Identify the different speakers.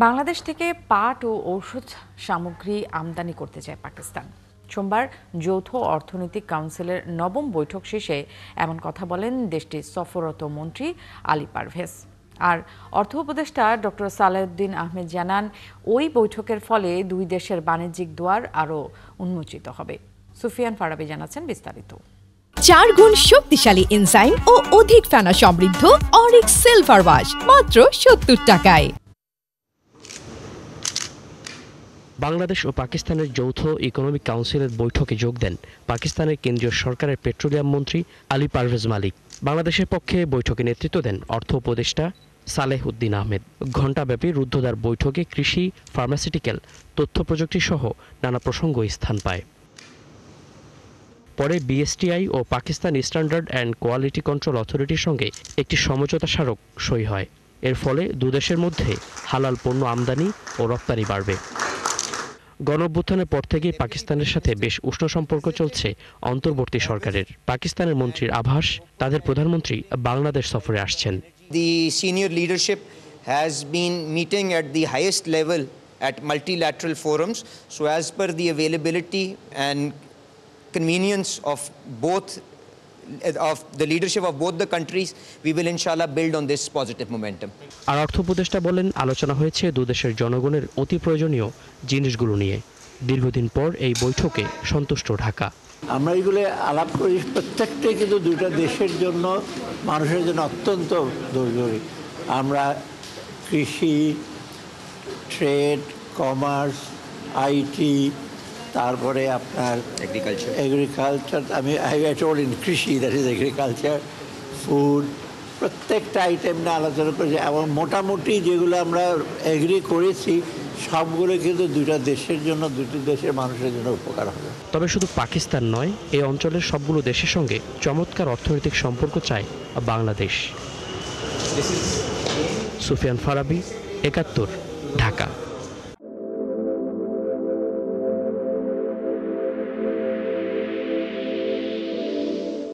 Speaker 1: বাংলাদেশ থেকে পাট ও ঔষধ সামগ্রী আমদানি করতে চায় পাকিস্তান। সোমবার যৌথ অর্থনৈতিক কাউন্সিলের নবম বৈঠক শেষে এমন কথা বলেন দেশটির সফররত মন্ত্রী আলী পারভেজ। আর অর্থ উপদেষ্টা ডক্টর সালেউদ্দিন আহমেদ জানান, ওই বৈঠকের ফলে দুই দেশের বাণিজ্যিক দুয়ার আরও উন্মোচিত হবে। সুফিয়ান ফারাবি জানাচ্ছেন বিস্তারিত।
Speaker 2: 4 গুণ শক্তিশালী এনজাইম ও অধিক ফেনা সমৃদ্ধ অরিক সিলভার ওয়াশ মাত্র 70 টাকায়।
Speaker 3: বাংলাদেশ ও পাকিস্তানের যৌথ ইকোনমিক কাউন্সিলের বৈঠকে যোগ দেন পাকিস্তানের কেন্দ্রীয় সরকারের পেট্রোলিয়াম মন্ত্রী আলী পারভেজ মালিক। বাংলাদেশের পক্ষে বৈঠকে নেতৃত্ব দেন অর্থ উপদেষ্টা সালেহ উদ্দিন আহমেদ। ঘণ্টাব্যাপী রুদ্ধদ্বার বৈঠকে কৃষি, ফার্মাসিউটিক্যাল, তথ্য প্রযুক্তি সহ নানা প্রসঙ্গ স্থান পায়। পরে বিএসটিআই ও Pakistan standard and quality control অথরিটির সঙ্গে একটি সমঝোতা স্মারক সই হয়। এর ফলে দুদেশের মধ্যে হালাল পণ্য আমদানি ও রপ্তানি বাড়বে। গণঅভ্যুত্থানের পর থেকেই পাকিস্তানের সাথে বেশ উষ্ণ সম্পর্ক চলছে অন্তর্বর্তী সরকারের। পাকিস্তানের মন্ত্রীর আভাস, তাদের প্রধানমন্ত্রী বাংলাদেশ সফরে আসছেন।
Speaker 4: The senior leadership has been meeting at the highest level at multilateral forums. So as per the availability and convenience of the leadership of both the countries, we will inshallah build on this positive momentum.
Speaker 3: আর অর্থ উপদেষ্টা বলেন, আলোচনা হয়েছে দুদেশের জনগণের অতি প্রয়োজনীয় জিনিসগুলো নিয়ে। দীর্ঘদিন পর এই বৈঠকে সন্তুষ্ট ঢাকা।
Speaker 5: আমরা এগুলো আলাপ করি, প্রত্যেকটাই কিন্তু দুইটা দেশের জন্য, মানুষের জন্য অত্যন্ত জরুরি। আমরা কৃষি, ট্রেড, কমার্স, আইটি, তারপরে আপনার এগ্রিকালচার, কৃষি, দ্যাট ইজ এগ্রিকালচার, ফুড, প্রত্যেকটা আইটেম নিয়ে আলোচনা করেছি এবং মোটামুটি যেগুলো আমরা এগ্রি করেছি সবগুলো কিন্তু দুইটা দেশের জন্য, দুটি দেশের মানুষের জন্য উপকার হবে।
Speaker 3: তবে শুধু পাকিস্তান নয়, এই অঞ্চলের সবগুলো দেশের সঙ্গে চমৎকার অর্থনৈতিক সম্পর্ক চায় বাংলাদেশ। সুফিয়ান ফারাবি, ৭১, ঢাকা।